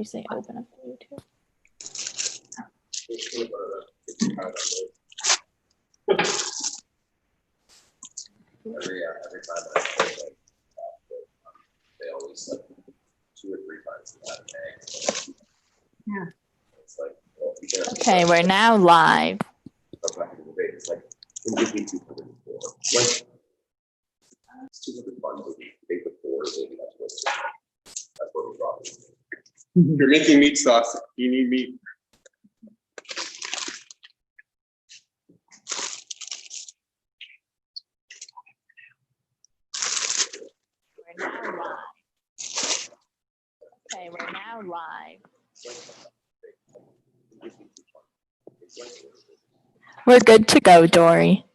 you say open up the YouTube? Every time I play, they always like 2 or 3 times that day. Yeah. It's like, well, Okay, we're now live. back in the day, it's like, can you give me 204? Like, it's 200 bucks. Take the 4, maybe that's what we brought. If you're making meat sauce, you need meat. We're now live. Okay, we're now live. We're good to go, Dory.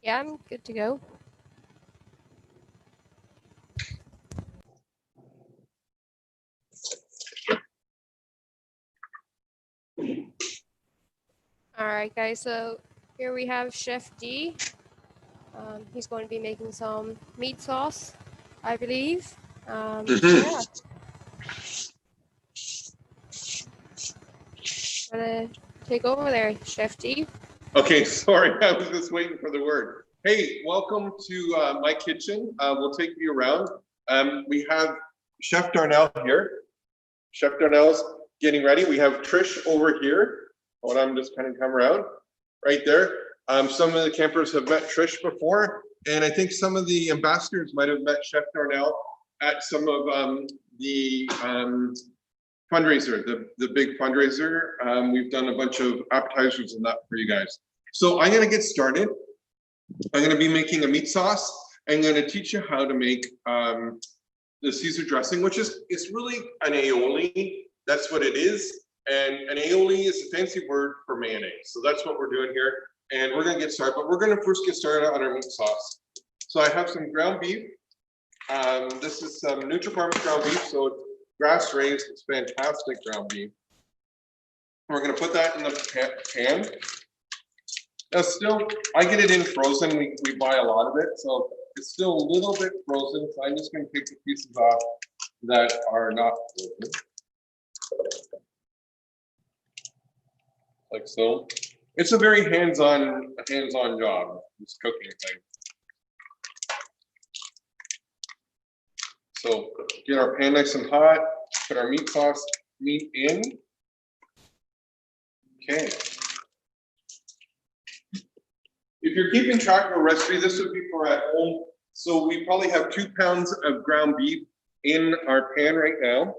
Yeah, I'm good to go. All right, guys, so here we have Chef D. He's going to be making some meat sauce, I believe. Yeah. Wanna take over there, Chef D? Okay, sorry, I was just waiting for the word. Hey, welcome to my kitchen. We'll take you around. We have Chef Darnell here. Chef Darnell's getting ready. We have Trish over here. Hold on, I'm just kind of come around right there. Some of the campers have met Trish before, and I think some of the ambassadors might have met Chef Darnell at some of the fundraiser, the big fundraiser. We've done a bunch of appetizers and that for you guys. So I'm gonna get started. I'm gonna be making a meat sauce. I'm gonna teach you how to make the Caesar dressing, which is, it's really an aioli. That's what it is. And an aioli is a fancy word for mayonnaise. So that's what we're doing here. And we're gonna get started, but we're gonna first get started on our meat sauce. So I have some ground beef. This is some Nutri-Farms ground beef. So it's grass raised, it's fantastic ground beef. We're gonna put that in the pan. Now still, I get it in frozen, we buy a lot of it. So it's still a little bit frozen. So I'm just gonna take the pieces off that are not frozen. Like so. It's a very hands-on job, this cooking thing. So get our pan nice and hot, put our meat in. Okay. If you're keeping track of a recipe, this would be for at home. So we probably have 2 pounds of ground beef in our pan right now.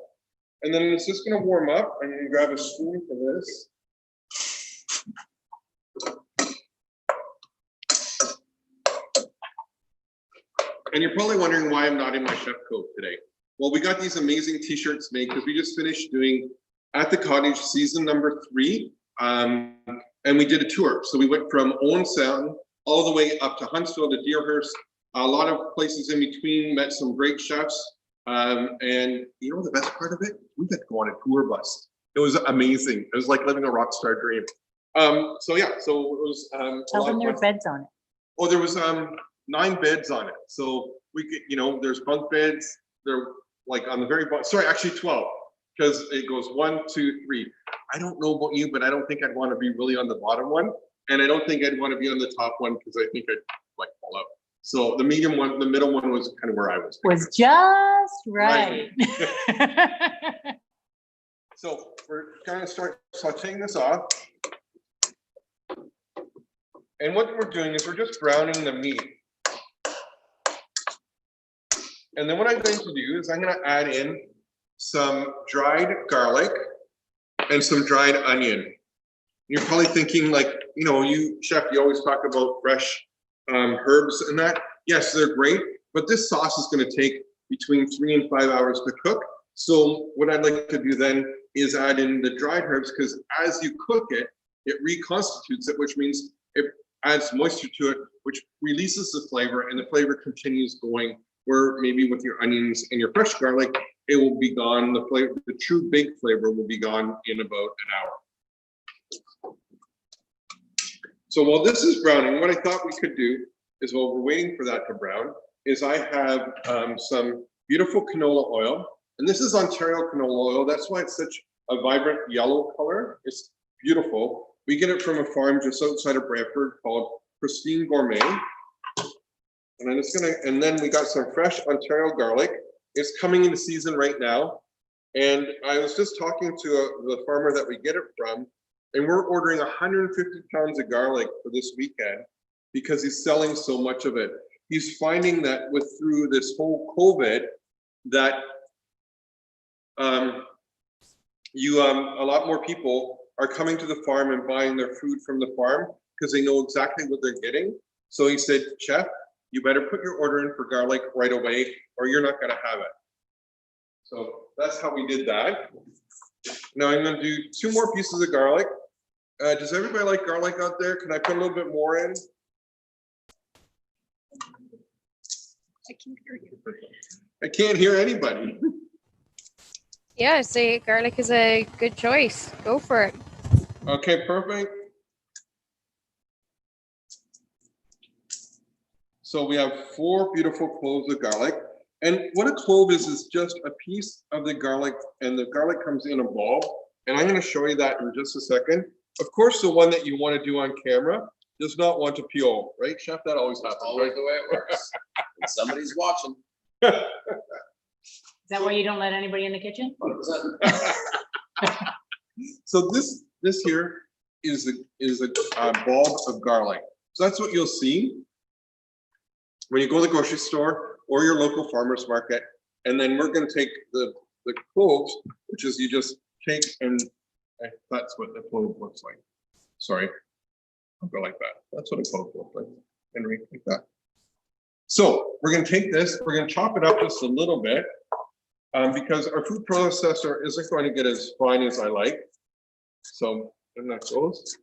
And then it's just gonna warm up. I'm gonna grab a spoon for this. And you're probably wondering why I'm not in my chef coat today. Well, we got these amazing t-shirts made because we just finished doing At the Cottage season number 3. And we did a tour. So we went from Owen Sound all the way up to Huntsville to Deerhurst, a lot of places in between, met some great chefs. And you know the best part of it? We got to go on a tour bus. It was amazing. It was like living a rock star dream. So yeah, so it was Tell them there are beds on it. Oh, there was 9 beds on it. So we could, you know, there's bunk beds. They're like on the very bottom. Sorry, actually 12, because it goes 1, 2, 3. I don't know about you, but I don't think I'd want to be really on the bottom one, and I don't think I'd want to be on the top one because I think I'd like fall out. So the medium one, the middle one was kind of where I was. Was just right. So we're going to start sauteing this off. And what we're doing is we're just browning the meat. And then what I'm going to do is I'm going to add in some dried garlic and some dried onion. You're probably thinking like, you know, you chef, you always talk about fresh herbs and that. Yes, they're great, but this sauce is going to take between 3 and 5 hours to cook. So what I'd like to do then is add in the dried herbs, because as you cook it, it reconstitutes it, which means it adds moisture to it, which releases the flavor, and the flavor continues going, where maybe with your onions and your fresh garlic, it will be gone. The flavor, the true big flavor will be gone in about an hour. So while this is browning, what I thought we could do is, while we're waiting for that to brown, is I have some beautiful canola oil. And this is Ontario canola oil. That's why it's such a vibrant yellow color. It's beautiful. We get it from a farm just outside of Brantford called Pristine Gourmet. And I'm just gonna, and then we got some fresh Ontario garlic. It's coming into season right now. And I was just talking to the farmer that we get it from, and we're ordering 150 pounds of garlic for this weekend because he's selling so much of it. He's finding that through this whole COVID, that a lot more people are coming to the farm and buying their food from the farm because they know exactly what they're getting. So he said, Chef, you better put your order in for garlic right away or you're not gonna have it. So that's how we did that. Now I'm gonna do 2 more pieces of garlic. Does everybody like garlic out there? Can I put a little bit more in? I can't hear you. I can't hear anybody. Yeah, I'd say garlic is a good choice. Go for it. Okay, perfect. So we have 4 beautiful cloves of garlic. And what a clove is just a piece of the garlic, and the garlic comes in a bulb. And I'm going to show you that in just a second. Of course, the one that you want to do on camera does not want to peel, right, Chef? That always happens. Always the way it works. And somebody's watching. Is that why you don't let anybody in the kitchen? 100%. So this here is a bulb of garlic. So that's what you'll see when you go to the grocery store or your local farmer's market. And then we're going to take the cloves, which is you just take and that's what the clove looks like. Sorry, I'll go like that. That's what a clove looks like. Henry, like that. So we're going to take this, we're going to chop it up just a little bit because our food processor isn't going to get as fine as I like. So, and that goes.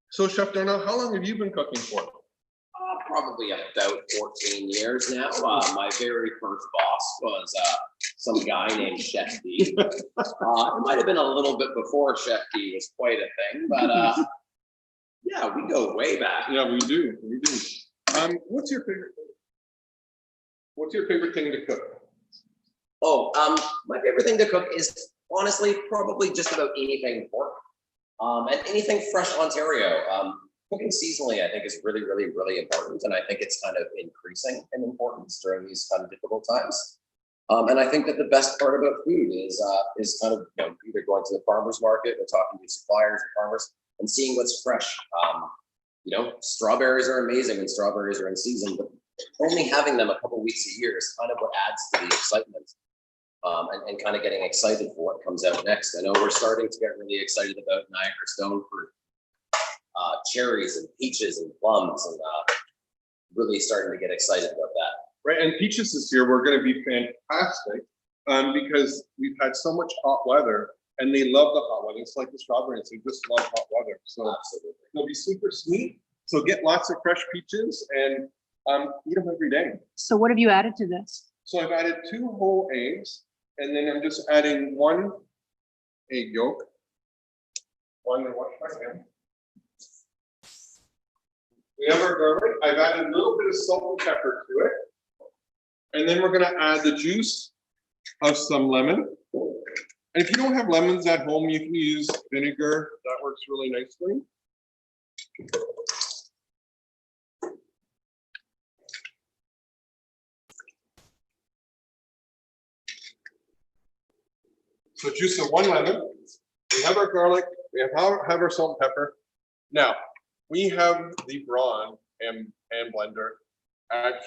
So Chef Darnell, how long have you been cooking for? Probably about 14 years now. My very first boss was some guy named Chef D. It might have been a little bit before Chef D was quite a thing, but yeah, we go way back. Yeah, we do. We do. What's your favorite thing? What's your favorite thing to cook? Oh, my favorite thing to cook is honestly probably just about anything pork. And anything fresh Ontario. Cooking seasonally, I think, is really, really, really important. And I think it's kind of increasing in importance during these kind of difficult times. And I think that the best part about food is kind of either going to the farmer's market or talking to suppliers and farmers and seeing what's fresh. Strawberries are amazing when strawberries are in season, but only having them a couple weeks a year is kind of what adds to the excitement. And kind of getting excited for what comes out next. I know we're starting to get really excited about Niagara Stone fruit, cherries and peaches and plums, and really starting to get excited about that. Right, and peaches this year were going to be fantastic because we've had so much hot weather, and they love the hot weather. It's like the strawberries; they just love hot weather. So Absolutely. they'll be super sweet. So get lots of fresh peaches and eat them every day. So what have you added to this? So I've added 2 whole eggs, and then I'm just adding 1 egg yolk. One and 1 second. We have our garlic. I've added a little bit of salt and pepper to it. And then we're going to add the juice of some lemon. And if you don't have lemons at home, you can use vinegar. That works really nicely. So juice of 1 lemon. We have our garlic. We have our salt and pepper. Now, we have the Braun hand blender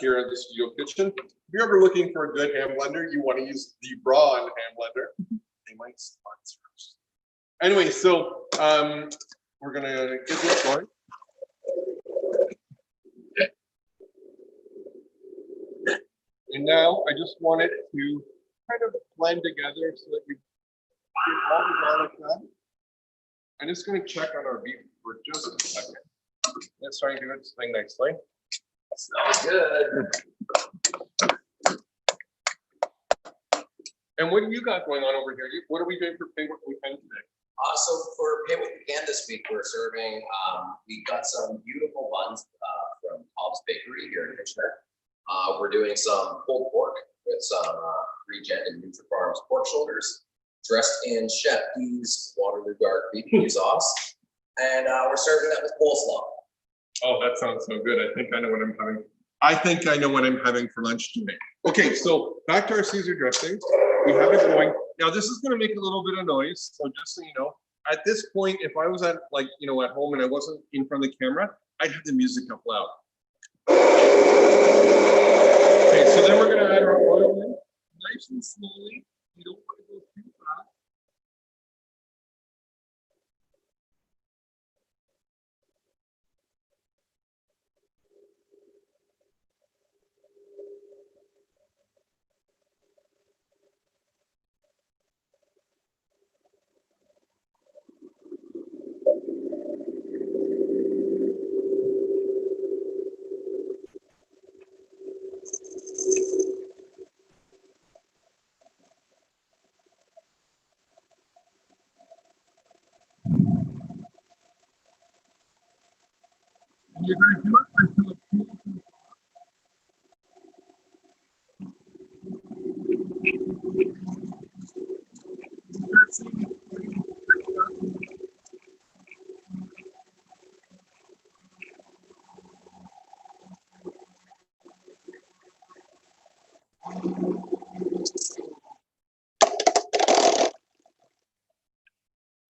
here at the studio kitchen. If you're ever looking for a good hand blender, you want to use the Braun hand blender. They might sponsor us. Anyway, so we're gonna get this going. And now I just want it to kind of blend together so that you get all the garlic done. I'm just going to check on our beef for just a second. It's starting to do its thing nicely. Smells good. And what do you got going on over here? What are we doing for favorite weekend today? So for Pay What You Can this week, we're serving, we got some beautiful buns from Cobb's Bakery here in Kitchener. We're doing some pulled pork with some Regen and Nutri-Farms pork shoulders, dressed in Chef D's Waterloo Dark BBQ sauce. And we're serving that with coleslaw. Oh, that sounds so good. I think I know what I'm having. I think I know what I'm having for lunch today. Okay, so back to our Caesar dressing. We have it going. Now this is going to make a little bit of noise. So just so you know, at this point, if I was at at home and I wasn't in front of the camera, I'd have the music up loud. Okay, so then we're going to add our oil in nice and slowly. You don't want to go too fast. You're going to do it until it cools.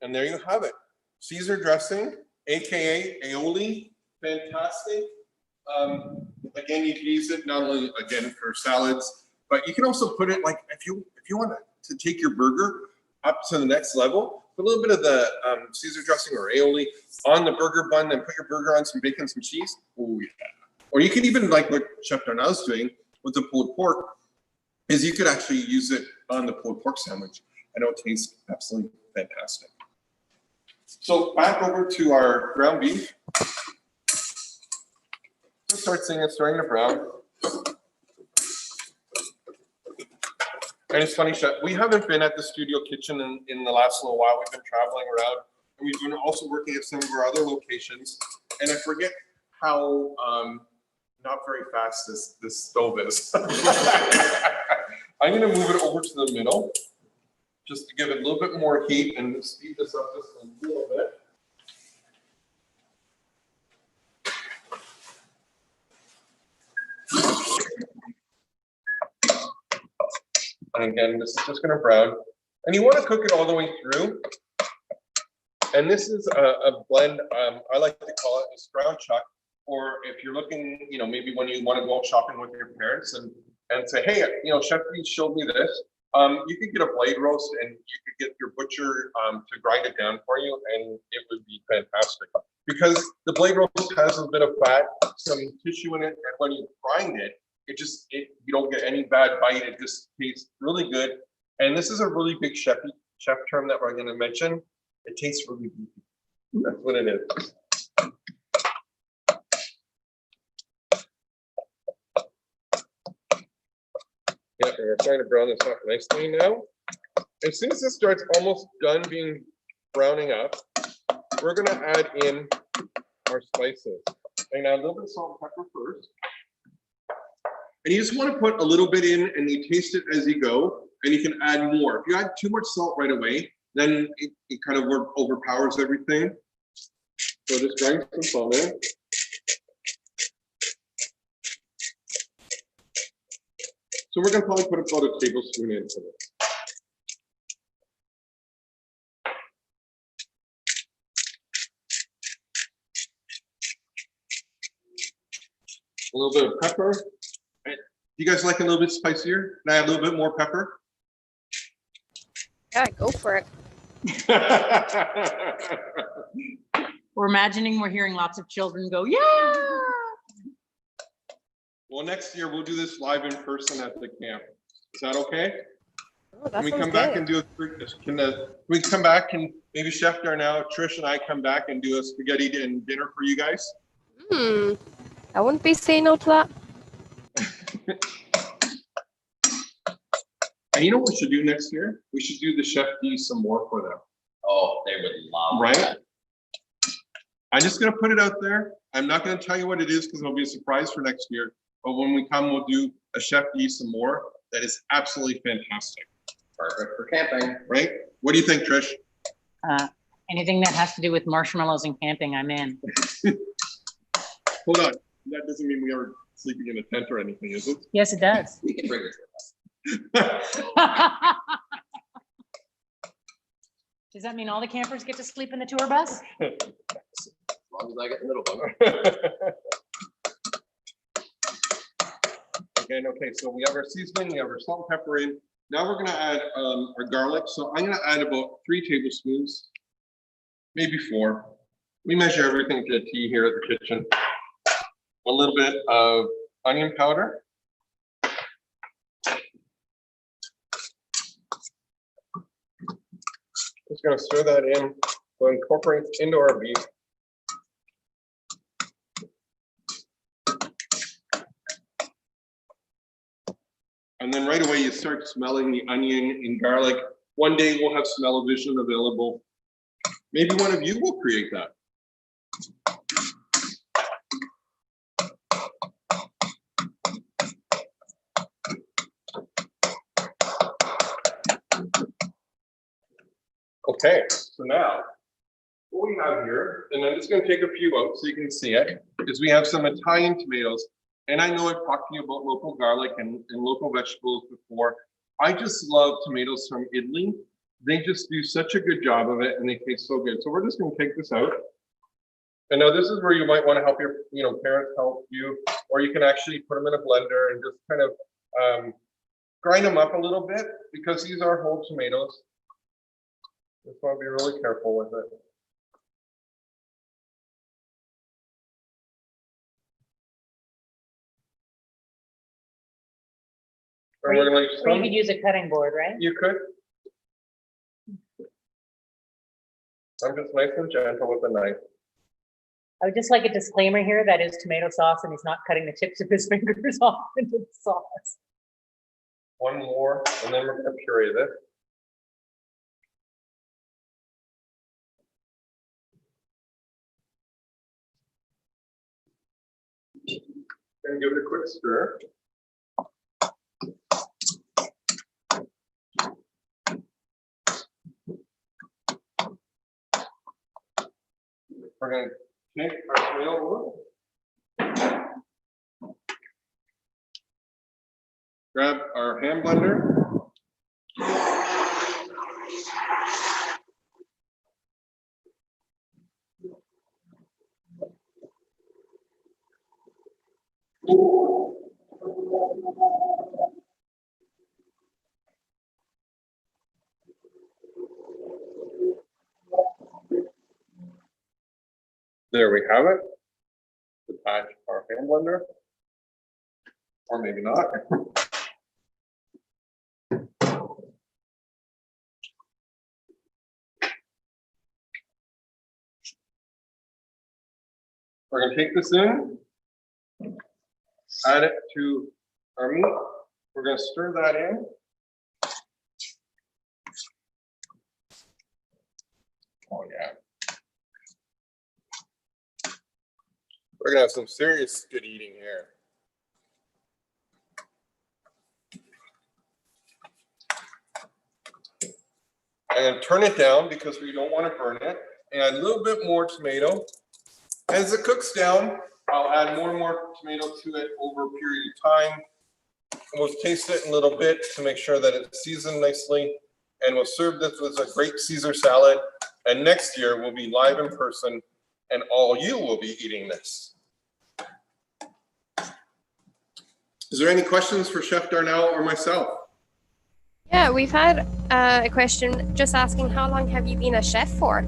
And there you have it. Caesar dressing, AKA aioli, fantastic. Again, you can use it not only again for salads, but you can also put it like if you want to take your burger up to the next level, put a little bit of the Caesar dressing or aioli on the burger bun, and put your burger on some bacon, some cheese. Oh yeah. Or you could even like what Chef Darnell's doing with the pulled pork, is you could actually use it on the pulled pork sandwich. I know it tastes absolutely fantastic. So back over to our ground beef. Let's start seeing it starting to brown. And it's funny, Chef, we haven't been at the studio kitchen in the last little while. We've been traveling around, and we've been also working at some of our other locations. And I forget how not very fast this stove is. I'm gonna move it over to the middle, just to give it a little bit more heat and speed this up just a little bit. And again, this is just going to brown. And you want to cook it all the way through. And this is a blend, I like to call it a ground chuck. Or if you're looking, maybe when you want to go shopping with your parents and say, hey, Chef Reed showed me this. You could get a blade roast and you could get your butcher to grind it down for you, and it would be fantastic. Because the blade roast has a bit of fat, some tissue in it, and when you grind it, you don't get any bad bite. It just tastes really good. And this is a really big chef term that we're going to mention. It tastes really beefy. That's what it is. Yeah, we're starting to brown this up nicely now. As soon as this starts almost done browning up, we're going to add in our spices. And add a little bit of salt and pepper first. And you just want to put a little bit in, and you taste it as you go, and you can add more. If you add too much salt right away, then it kind of overpowers everything. So just grind some salt in. So we're going to probably put about a tablespoon into this. A little bit of pepper. You guys like a little bit spicier? Can I add a little bit more pepper? Yeah, go for it. We're imagining we're hearing lots of children go, yeah. Well, next year we'll do this live in person at the camp. Is that okay? Oh, that Can we sounds come back good. and do we come back and maybe Chef Darnell, Trish, and I come back and do a spaghetti and dinner for you guys? I wouldn't be saying no to that. And you know what we should do next year? We should do the Chef D some more for them. Oh, they would love Right? that. I'm just gonna put it out there. I'm not gonna tell you what it is because it'll be a surprise for next year. But when we come, we'll do a Chef D some more. That is absolutely fantastic, Perfect for camping. right? What do you think, Trish? Anything that has to do with marshmallows and camping, I'm in. Hold on. That doesn't mean we are sleeping in a tent or anything, is it? Yes, it does. We can bring it to Does that mean all the campers get to sleep in the tour bus? as long as I get the middle one. Again, okay, so we have our seasoning, we have our salt and pepper in. Now we're gonna add our garlic. So I'm gonna add about 3 tablespoons, maybe 4. We measure everything to a T here at the kitchen. A little bit of onion powder. Just gonna stir that in, we'll incorporate into our beef. And then right away you start smelling the onion and garlic. One day we'll have smell-o-vision available. Maybe one of you will create that. Okay, so now what we have here, and I'm just going to take a few out so you can see it, is we have some Italian tomatoes. And I know I've talked to you about local garlic and local vegetables before. I just love tomatoes from Italy. They just do such a good job of it and they taste so good. So we're just going to take this out. And now this is where you might want to help your parents help you, or you can actually put them in a blender and just kind of grind them up a little bit because these are whole tomatoes. Just want to be really careful with it. Or And we're you, gonna leave or you some. could use a cutting board, right? You could. I'm just nice and gentle with the knife. I would just like a disclaimer here that is tomato sauce and he's not cutting the tips of his fingers off into the sauce. One more, and then we're gonna puree this. And give it a quick stir. We're going to take our tomato, grab our hand blender. There we have it. Attach our hand blender, or maybe not. We're going to take this in, add it to our meat. We're going to stir that in. Oh yeah. We're gonna have some serious good eating here. And turn it down because we don't want to burn it. Add a little bit more tomato. As it cooks down, I'll add more and more tomato to it over a period of time. And we'll taste it in a little bit to make sure that it's seasoned nicely. And we'll serve this with a great Caesar salad. And next year we'll be live in person and all you will be eating this. Is there any questions for Chef Darnell or myself? Yeah, we've had a question just asking how long have you been a chef for?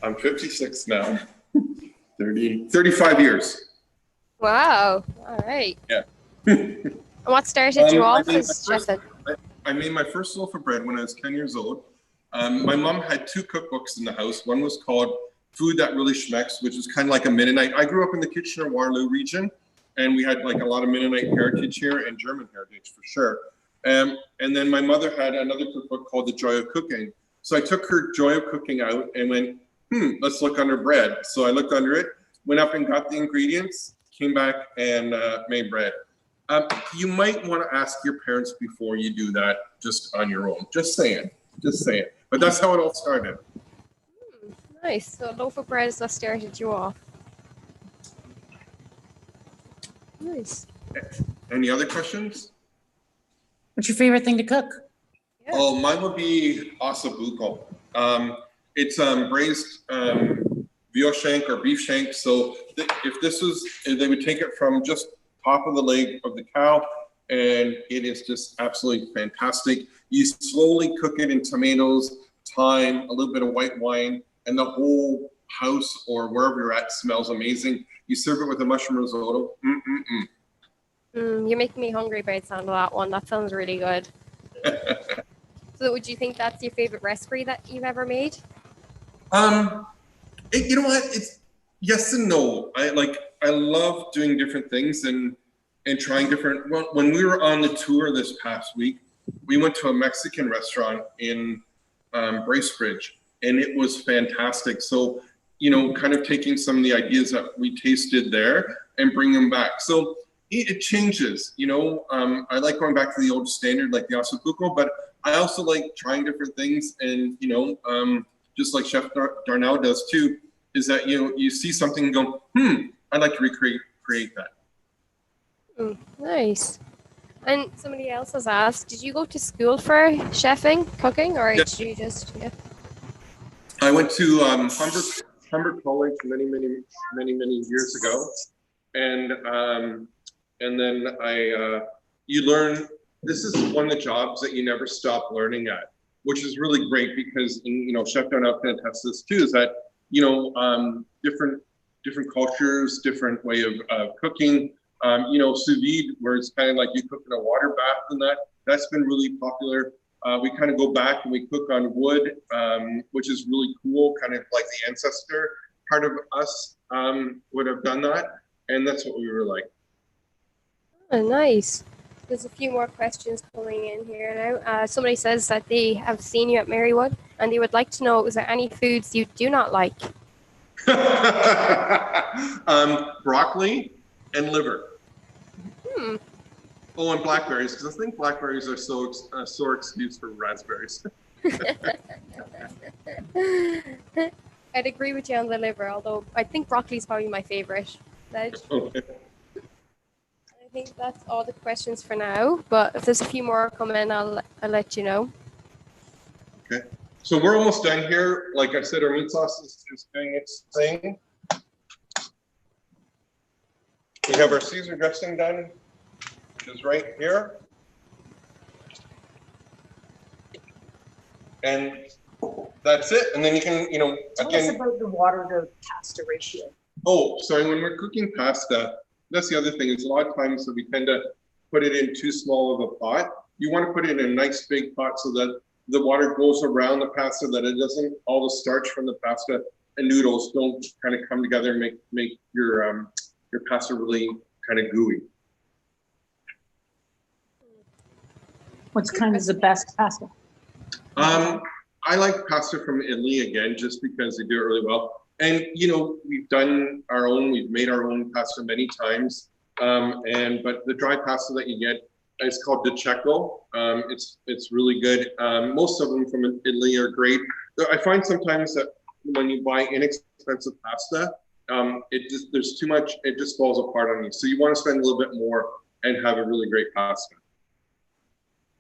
I'm 56 now. 35 years. Wow. All right. Yeah. And what started you off I made as my chef? first- I made my first loaf of bread when I was 10 years old. My mom had 2 cookbooks in the house. One was called Food That Really Schmecks, which is kind of like a Mennonite. I grew up in the Kitchener-Waterloo region, and we had like a lot of Mennonite heritage here and German heritage for sure. And then my mother had another cookbook called The Joy of Cooking, So I took her joy of cooking out and went, let's look under bread. So I looked under it, went up and got the ingredients, came back and made bread. You might want to ask your parents before you do that just on your own. Just saying. But that's how it all started. Nice. So a loaf of bread is what started you off. Nice. Any other questions? What's your favorite thing to cook? Yeah. Oh, mine would be ossobuco. It's braised veal shank or beef shank. So they would take it from just top of the leg of the cow, and it is just absolutely fantastic. You slowly cook it in tomatoes, thyme, a little bit of white wine, and the whole house or wherever you're at smells amazing. You serve it with a mushroom risotto. You're making me hungry by the sound of that one. That sounds really good. So would you think that's your favorite recipe that you've ever made? You know what? It's yes and no. I love doing different things and trying different. Well, when we were on the tour this past week, we went to a Mexican restaurant in Bracebridge, and it was fantastic. So, kind of taking some of the ideas that we tasted there and bring them back. So it changes, I like going back to the old standard, like the ossobuco, but I also like trying different things. And, just like Chef Darnell does too, is that, you see something and go, I'd like to create that. Nice. And somebody else has asked, did you go to school for chefing, cooking, or Yeah. did you just, I went to Humber College many years ago, and then you learn. This is one of the jobs that you never stop learning at, which is really great because Chef Darnell can attest this too. Is that different cultures, different way of cooking. Sous vide, where it's kind of like you cook in a water bath, and that's been really popular. We kind of go back and we cook on wood, which is really cool, kind of like the ancestor part of us would have done that. And that's what we were like. Oh, nice. There's a few more questions coming in here now. Somebody says that they have seen you at Marywood and they would like to know, is there any foods you do not like? Broccoli and liver. Hmm. Oh, and blackberries, because I think blackberries are sore excuse for raspberries. I'd agree with you on the liver, although I think broccoli is probably my favorite veg. Okay. I think that's all the questions for now, but if there's a few more come in, I'll let you know. Okay. So we're almost done here. Like I said, our meat sauce is doing its thing. We have our Caesar dressing done, which is right here. And that's it. And then you can, Tell us about the water to pasta ratio. Oh, sorry, when we're cooking pasta, that's the other thing, is a lot of times that we tend to put it in too small of a pot. You want to put it in a nice big pot so that the water goes around the pasta, that it doesn't, all the starch from the pasta and noodles don't kind of come together and make your pasta really kind of gooey. What kind is the best pasta? I like pasta from Italy again, just because they do it really well. And we've made our own pasta many times. But the dry pasta that you get is called Di Cecco. It's really good. Most of them from Italy are great. I find sometimes that when you buy inexpensive pasta, there's too much, it just falls apart on you. So you want to spend a little bit more and have a really great pasta.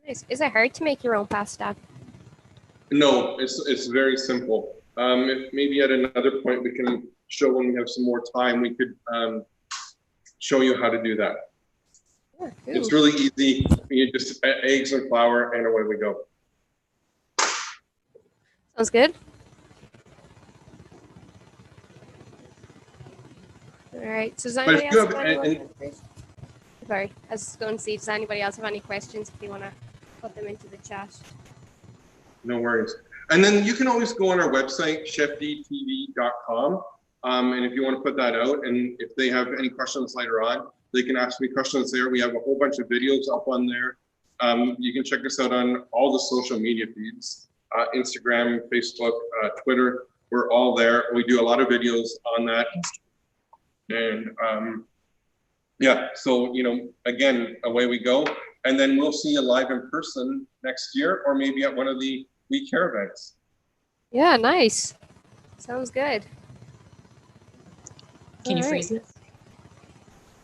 Nice. Is it hard to make your own pasta? No, it's very simple. If maybe at another point we can show, when we have some more time, we could show you how to do that. Yeah, cool. It's really easy. You just add eggs and flour, and away we go. Sounds good. All right. So does anybody if you else have have any Sorry, I was going to see, does anybody else have any questions if you want to put them into the chat? No worries. And then you can always go on our website, chefdtv.com. And if you want to put that out, and if they have any questions later on, they can ask me questions there. We have a whole bunch of videos up on there. You can check us out on all the social media feeds. Instagram, Facebook, Twitter. We're all there. We do a lot of videos on that. And yeah, so, you know, again, away we go. And then we'll see you live in person next year, or maybe at one of the We Care events. Yeah, nice. Sounds good. Can you All right. freeze this?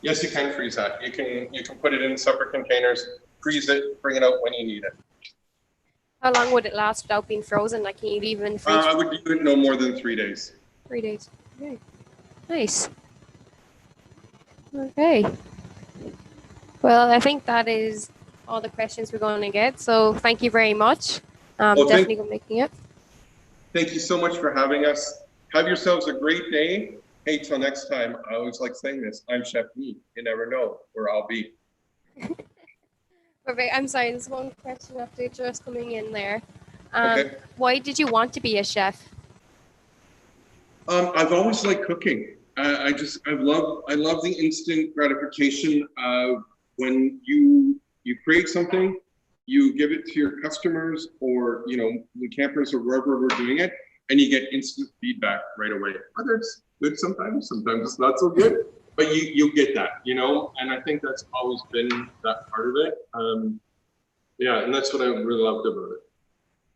Yes, you can freeze that. You can put it in separate containers, freeze it, bring it out when you need it. How long would it last without being frozen? Like, can you leave it in the fridge I for would do it no more than 3 days. 3 days? Okay. Nice. Okay. Well, I think that is all the questions we're going to get. So thank you very much. Well, Definitely go making it. Thank you so much for having us. Have yourselves a great day. Hey, till next time, I always like saying this. I'm Chef Me. You never know where I'll be. Perfect. I'm sorry, there's one question after just coming in there. Okay. Why did you want to be a chef? I've always liked cooking. I love the instant gratification of when you create something, you give it to your customers or, you know, the campers or wherever we're doing it, and you get instant feedback right away. Whether it's good sometimes it's not so good, but you get that, you know, and I think that's always been that part of it. Yeah, and that's what I really loved about it.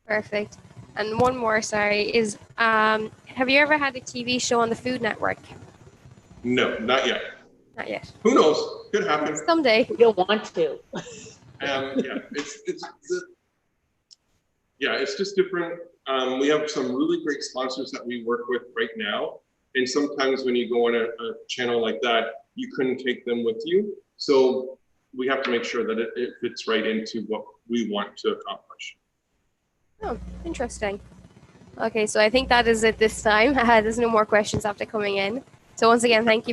Perfect. And one more, sorry, is have you ever had a TV show on the Food Network? No, not yet. Not yet. Who knows? Could happen. Someday. You'll want to. Yeah, it's just different. We have some really great sponsors that we work with right now. And sometimes when you go on a channel like that, you couldn't take them with you. So we have to make sure that it fits right into what we want to accomplish. Oh, interesting. Okay, so I think that is it this time. There's no more questions after coming in. So once again, thank you